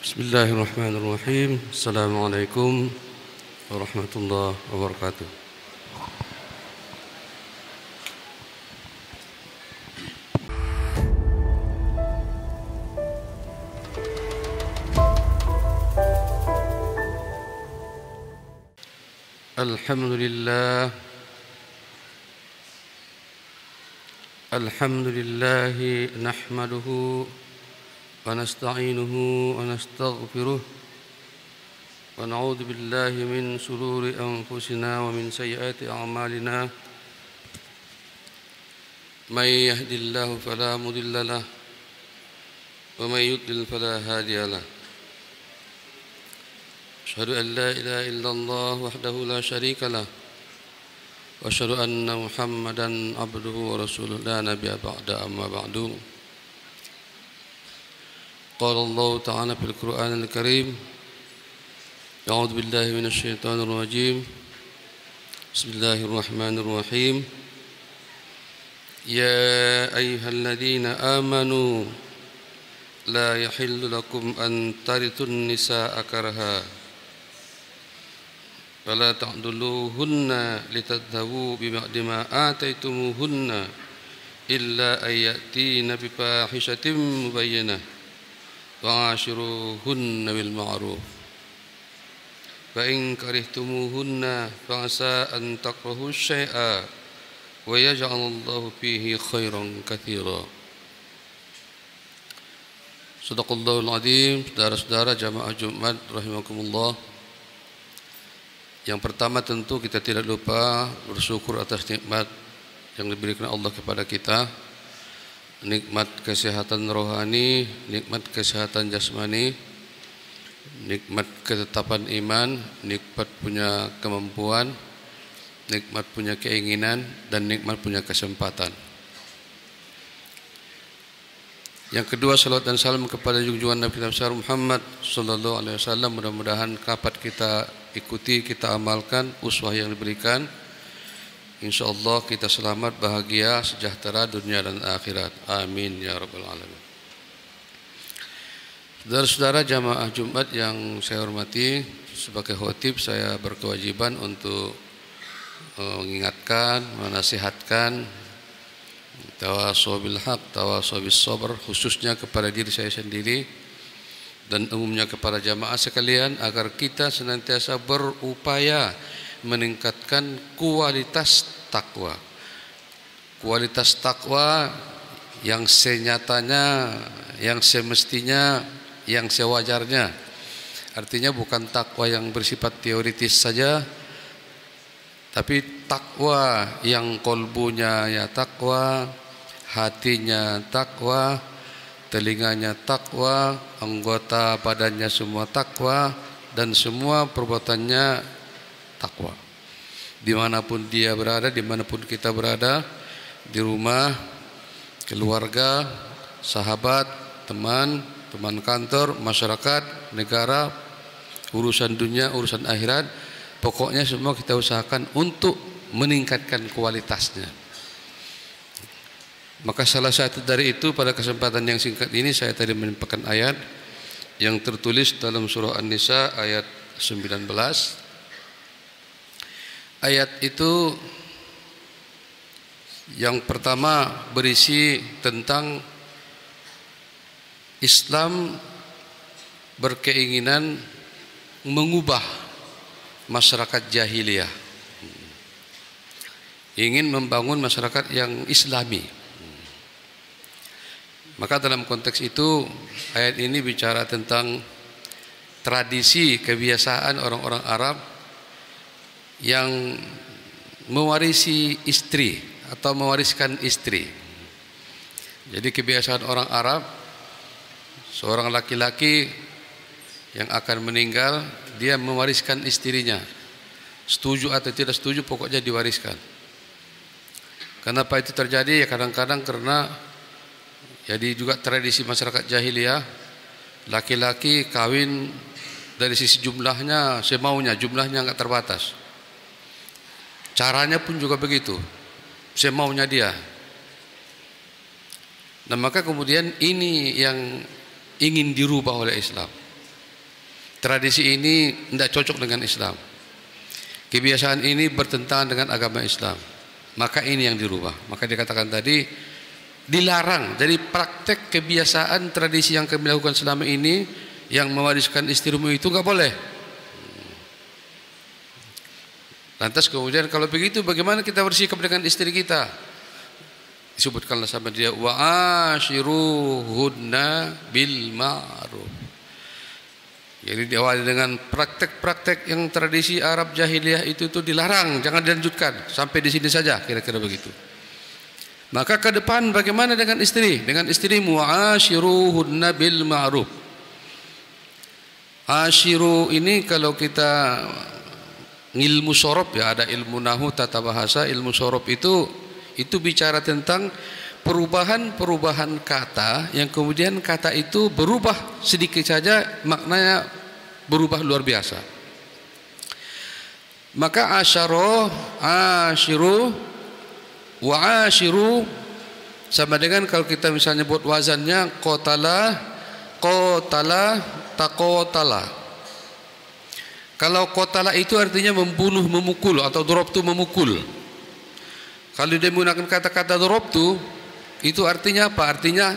Bismillahirrahmanirrahim. Assalamualaikum warahmatullahi wabarakatuh. Alhamdulillah. Alhamdulillahi nahmaduhu wa nasta'inuhu wa nastaghfiruh wa na'udzu billahi min shururi anfusina wa min sayyiati a'malina may yahdihillahu fala mudilla lahu wa may yudlil fala hadiya lahu asyhadu an la ilaha illallah wahdahu la syarika lahu wa asyhadu anna Muhammadan abduhu wa rasuluhu la nabiyya ba'da amma ba'du. قال الله تعالى في القرآن الكريم أعوذ بالله من الشيطان الرجيم بسم الله الرحمن الرحيم يا أيها الذين آمنوا لا يحل لكم أن ترثوا النساء كرها فلا تعضلوهن لتذهبوا ببعض ما آتيتموهن إلا أن يأتين بفاحشة مبينة وعاشروهن بالمعروف فإن كرهتموهن فعسى أن تكرهوا شيئا ويجعل الله فيه خيرا كثيرا. Sadaqallahul Azim. Saudara-saudara jamaah Jumat rahimakumullah. Yang pertama tentu kita tidak lupa bersyukur atas nikmat yang diberikan Allah kepada kita. Nikmat kesehatan rohani, nikmat kesehatan jasmani, nikmat ketetapan iman, nikmat punya kemampuan, nikmat punya keinginan, dan nikmat punya kesempatan. Yang kedua, salawat dan salam kepada junjungan Nabi besar Muhammad sallallahu alaihi wasallam. Mudah-mudahan dapat kita ikuti, kita amalkan uswah yang diberikan. InsyaAllah kita selamat, bahagia, sejahtera dunia dan akhirat. Amin ya rabbal alamin. Saudara-saudara jamaah Jumat yang saya hormati, sebagai khotib saya berkewajiban untuk mengingatkan, menasihatkan tawasaw bil haq, tawasaw bis sabr, khususnya kepada diri saya sendiri dan umumnya kepada jamaah sekalian, agar kita senantiasa berupaya meningkatkan kualitas takwa. Kualitas takwa yang senyatanya, yang semestinya, yang sewajarnya. Artinya bukan takwa yang bersifat teoritis saja, tapi takwa yang kolbunya ya takwa, hatinya takwa, telinganya takwa, anggota badannya semua takwa, dan semua perbuatannya takwa. Dimanapun dia berada, dimanapun kita berada, di rumah, keluarga, sahabat, teman kantor, masyarakat, negara, urusan dunia, urusan akhirat, pokoknya semua kita usahakan untuk meningkatkan kualitasnya. Maka salah satu dari itu, pada kesempatan yang singkat ini saya tadi menyampaikan ayat yang tertulis dalam surah An-Nisa ayat 19. Ayat itu yang pertama berisi tentang Islam berkeinginan mengubah masyarakat jahiliyah, ingin membangun masyarakat yang islami. Maka dalam konteks itu ayat ini bicara tentang tradisi kebiasaan orang-orang Arab yang mewarisi istri atau mewariskan istri. Jadi kebiasaan orang Arab, seorang laki-laki yang akan meninggal, dia mewariskan istrinya. Setuju atau tidak setuju, pokoknya diwariskan. Kenapa itu terjadi? Ya kadang-kadang karena jadi juga tradisi masyarakat jahiliyah, laki-laki kawin dari sisi jumlahnya semaunya, jumlahnya enggak terbatas. Caranya pun juga begitu, semaunya dia. Nah maka kemudian ini yang ingin dirubah oleh Islam. tradisi ini tidak cocok dengan Islam, kebiasaan ini bertentangan dengan agama Islam, maka ini yang dirubah. Maka dikatakan tadi dilarang. Jadi praktek kebiasaan tradisi yang kami lakukan selama ini, yang mewariskan istrimu itu nggak boleh. Lantas kemudian kalau begitu bagaimana kita bersikap dengan istri kita? Disebutkanlah sama dia, wa ashiruhunna bil ma'ruf. Jadi diawali dengan praktek-praktek yang tradisi Arab jahiliyah itu dilarang, jangan dilanjutkan sampai di sini saja, kira-kira begitu. Maka ke depan bagaimana dengan istri? Dengan istrimu, wa ashiruhunna bil ma'ruf. Ashiru ini kalau kita ilmu sorob, ya ada ilmu nahu, tata bahasa, ilmu sorob itu bicara tentang perubahan kata yang kemudian kata itu berubah sedikit saja, maknanya berubah luar biasa. Maka ashiru wa ashiru sama dengan kalau kita misalnya buat wazannya qotala, taqotala. Kalau qotala itu artinya membunuh, memukul, atau dorobtu memukul. Kalau dia menggunakan kata-kata dorobtu, itu artinya apa? Artinya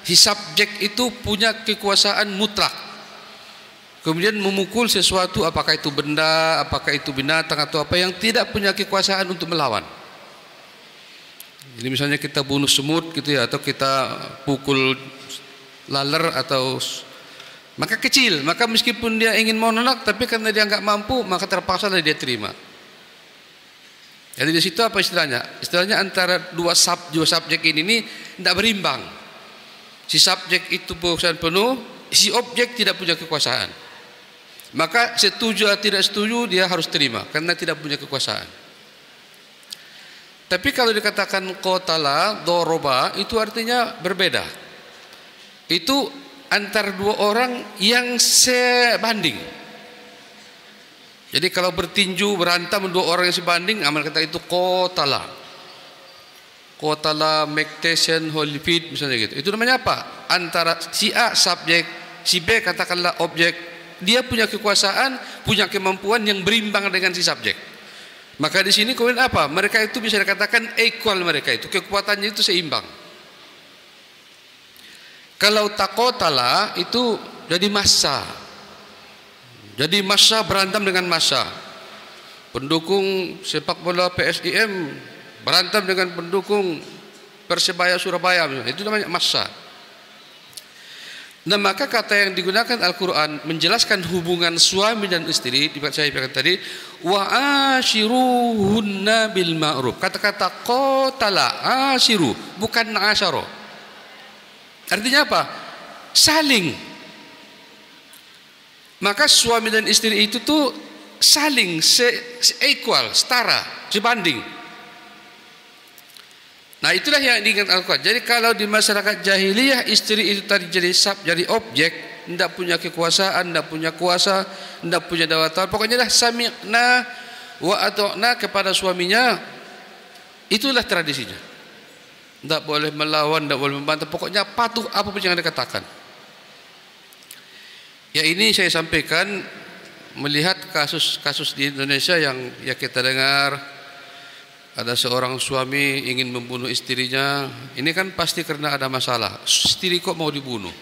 si subjek itu punya kekuasaan mutlak. Kemudian memukul sesuatu, apakah itu benda, apakah itu binatang atau apa, yang tidak punya kekuasaan untuk melawan. Jadi misalnya kita bunuh semut gitu ya, atau kita pukul laler atau maka kecil, maka meskipun dia ingin menolak, tapi karena dia nggak mampu, maka terpaksa dia terima. Jadi di situ apa istilahnya? Istilahnya antara dua subjek ini tidak berimbang. Si subjek itu kekuasaan penuh, si objek tidak punya kekuasaan. Maka setuju atau tidak setuju dia harus terima karena tidak punya kekuasaan. Tapi kalau dikatakan qotala, doroba, itu artinya berbeda. Itu antar dua orang yang sebanding. Jadi kalau bertinju, berantem dua orang yang sebanding, amal kata itu qotala. Qotala, Mactation, Holyfield misalnya gitu. Itu namanya apa? Antara si A subjek, si B katakanlah objek, dia punya kekuasaan, punya kemampuan yang berimbang dengan si subjek. Maka di sini kemudian apa? Mereka itu bisa dikatakan equal, mereka itu kekuatannya itu seimbang. Kalau taqotala itu jadi massa. Jadi massa berantem dengan massa. Pendukung sepak bola PSIM berantem dengan pendukung Persebaya Surabaya, itu namanya massa. Nah, maka kata yang digunakan Al-Quran menjelaskan hubungan suami dan istri, saya katakan tadi, wa ashiruhunna bil ma'ruf. Kata-kata qotala, ashiru, bukan asyara. Artinya apa? Saling. Maka suami dan istri itu tuh saling, equal, setara, sebanding. Nah, itulah yang diingat Al-Quran. Jadi kalau di masyarakat jahiliyah istri itu tadi jadi objek, tidak punya kekuasaan, tidak punya kuasa, tidak punya dawatan. Pokoknya dah sami'na wa ata'na kepada suaminya. Itulah tradisinya. Tidak boleh melawan, tidak boleh membantah. Pokoknya patuh apapun yang dikatakan. Ya, ini saya sampaikan melihat kasus-kasus di Indonesia yang ya kita dengar. Ada seorang suami ingin membunuh istrinya. Ini kan pasti karena ada masalah. Istri kok mau dibunuh?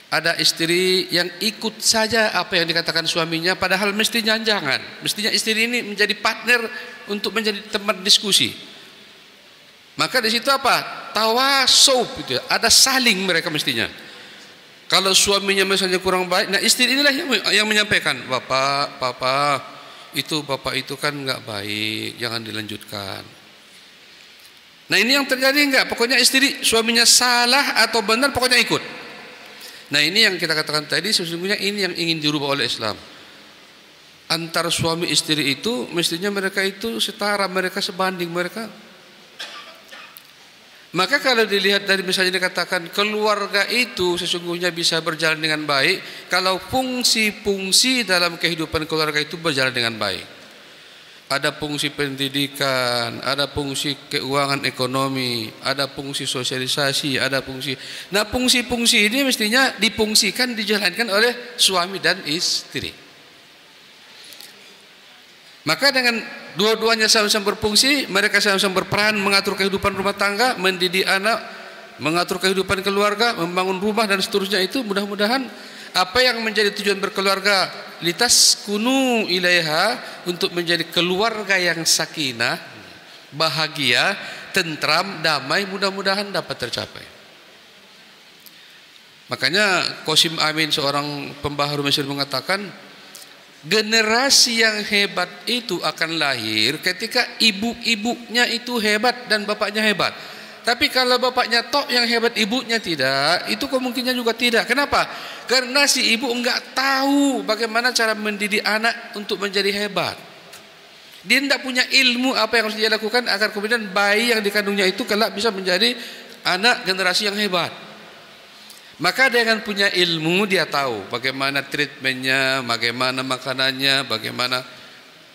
Ada istri yang ikut saja apa yang dikatakan suaminya, padahal mestinya jangan. Mestinya istri ini menjadi partner untuk menjadi teman diskusi. Maka di situ apa? Tawasub gitu ya. Ada saling mereka mestinya. Kalau suaminya misalnya kurang baik, nah istri inilah yang menyampaikan, Bapak itu kan nggak baik, jangan dilanjutkan. Nah, ini yang terjadi enggak? Pokoknya istri suaminya salah atau benar, pokoknya ikut. Nah, ini yang kita katakan tadi, sesungguhnya ini yang ingin dirubah oleh Islam. Antara suami istri itu mestinya mereka itu setara, mereka sebanding, mereka. Maka kalau dilihat dari misalnya dikatakan keluarga itu sesungguhnya bisa berjalan dengan baik kalau fungsi-fungsi dalam kehidupan keluarga itu berjalan dengan baik. ada fungsi pendidikan, ada fungsi keuangan ekonomi, ada fungsi sosialisasi, ada fungsi. Nah, fungsi-fungsi ini mestinya difungsikan, dijalankan oleh suami dan istri. Maka dengan dua-duanya sama-sama berfungsi, mereka sama-sama berperan mengatur kehidupan rumah tangga, mendidik anak, mengatur kehidupan keluarga, membangun rumah dan seterusnya, itu mudah-mudahan apa yang menjadi tujuan berkeluarga, litaskunu ilaiha, untuk menjadi keluarga yang sakinah, bahagia, tentram, damai, mudah-mudahan dapat tercapai. Makanya Qasim Amin, seorang pembaharu Mesir, mengatakan generasi yang hebat itu akan lahir ketika ibu-ibunya itu hebat dan bapaknya hebat. Tapi kalau bapaknya tok yang hebat, ibunya tidak, itu kemungkinan juga tidak. Kenapa? Karena si ibu enggak tahu bagaimana cara mendidik anak untuk menjadi hebat. Dia tidak punya ilmu apa yang harus dia lakukan agar kemudian bayi yang dikandungnya itu kelak bisa menjadi anak generasi yang hebat. Maka dengan punya ilmu, dia tahu bagaimana treatmentnya, bagaimana makanannya, bagaimana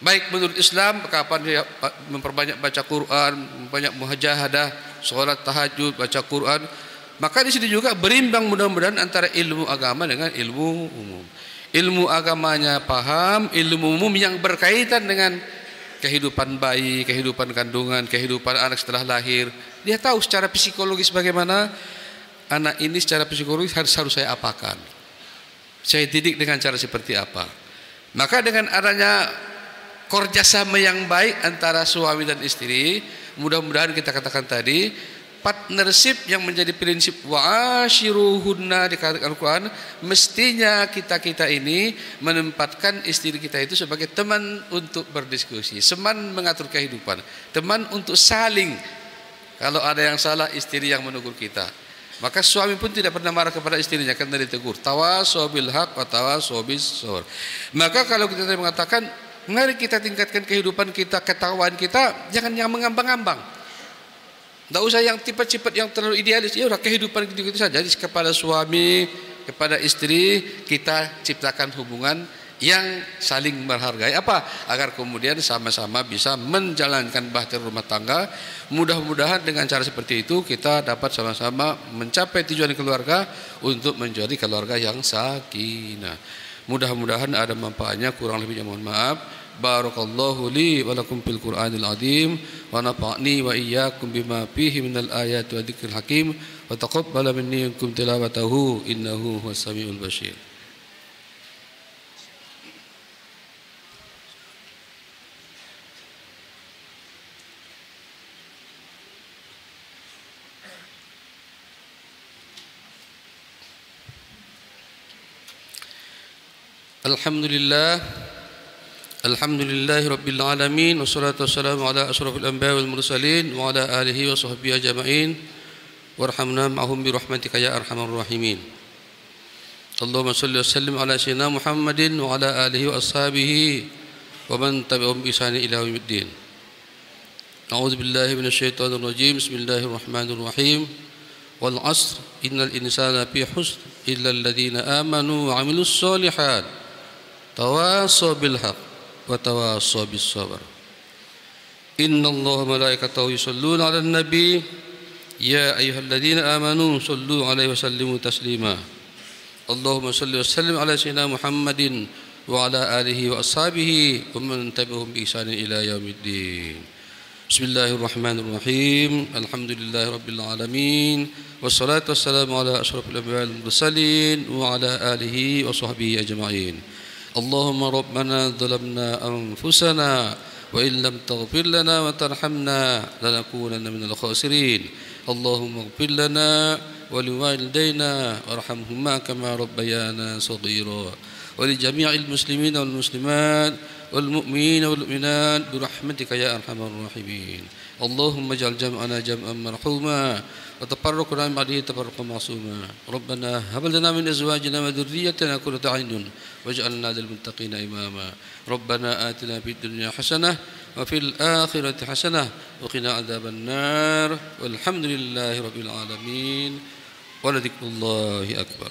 baik menurut Islam, kapan dia memperbanyak baca Quran, banyak muhajahadah, sholat tahajud, baca Quran. Maka di sini juga berimbang mudah-mudahan antara ilmu agama dengan ilmu umum. Ilmu agamanya paham, ilmu umum yang berkaitan dengan kehidupan bayi, kehidupan kandungan, kehidupan anak setelah lahir. Dia tahu secara psikologis bagaimana anak ini secara psikologis harus saya apakan, saya didik dengan cara seperti apa. Maka dengan adanya kerjasama yang baik antara suami dan istri, mudah-mudahan kita katakan tadi, partnership yang menjadi prinsip wa'ashiruhunna di Al-Quran, mestinya kita ini menempatkan istri kita itu sebagai teman untuk berdiskusi, teman mengatur kehidupan, teman untuk saling, kalau ada yang salah istri yang menegur kita. Maka suami pun tidak pernah marah kepada istrinya karena ditegur. Tawasaw bil haq wa tawasaw bis sabr. Maka kalau kita mengatakan, mari kita tingkatkan kehidupan kita, ketakwaan kita, jangan yang mengambang-ambang. Tidak usah yang tipe-tipe yang terlalu idealis. Ya udah, kehidupan gitu-gitu saja. Jadi kepada suami, kepada istri, kita ciptakan hubungan yang saling menghargai. Apa? Agar kemudian sama-sama bisa menjalankan bahtera rumah tangga. Mudah-mudahan dengan cara seperti itu kita dapat sama-sama mencapai tujuan keluarga untuk menjadi keluarga yang sakinah. Mudah-mudahan ada manfaatnya, kurang lebihnya mohon maaf. Barakallahu li wa lakum fil Qur'anil azim wa nafa'ni wa iyyakum bima fihi minal ayati wa dzikril hakim wa taqabbala minni wa minkum tilawatahu innahu huwas samiul basir. Alhamdulillah rabbil alamin, wassalatu wassalamu ala asyrafil anbiya'i wal mursalin wa ala alihi wa sahbihi ajma'in warhamna ma'hum bi rahmatika ya arhamar rahimin. Allahumma shalli wa sallim ala sayyidina Muhammadin wa ala alihi wa ashabihi wa man tabi'ahum bi ihsan ila yaumiddin. A'udzu billahi minasy syaithanir rajim. Bismillahirrahmanirrahim. Wal 'asr innal insana fi khusr illa alladziina aamanu wa 'amilus shalihat tawasaw bil haqq wa tawasaw bis sabr. Innallaha malaikatahu yusholluna 'alan nabi ya ayyuhalladzina amanu shollu 'alaihi wa sallimu taslima. Allahumma shalli wa sallim ala sayyidina Muhammadin wa ala alihi wa ashabihi wa man tabi'ahum bi ihsanin ila yaumiddin. Bismillahirrahmanirrahim. Alhamdulillahi rabbil alamin. Wassalatu wassalamu ala asyrafil anbiya'i wal mursalin wa ala alihi wa sahbihi ajma'in. Allahumma rabbana dhalamna anfusana wa in lam taghfir lana wa tarhamna lanakunanna minal khasirin. Allahumma ighfir lana wa liwalidayna warhamhuma kama rabbayana shaghira wa li jami'il muslimina wal muslimat wal mu'minina wal mu'minat bi rahmatika ya arhamar rahimin. Allahumma ij'al jam'ana jam'an marhuma wa tafarraqna ba'dahu tafarruqan ma'suma. Rabbana hab lana min azwajina wa dhurriyyatina qurrata a'yun waj'alna lil muttaqina imama. Rabbana atina fid dunya hasanah wa fil akhirati hasanah wa qina adzaban nar. Walhamdulillahi rabbil alamin. Wa la dzikrullahi akbar.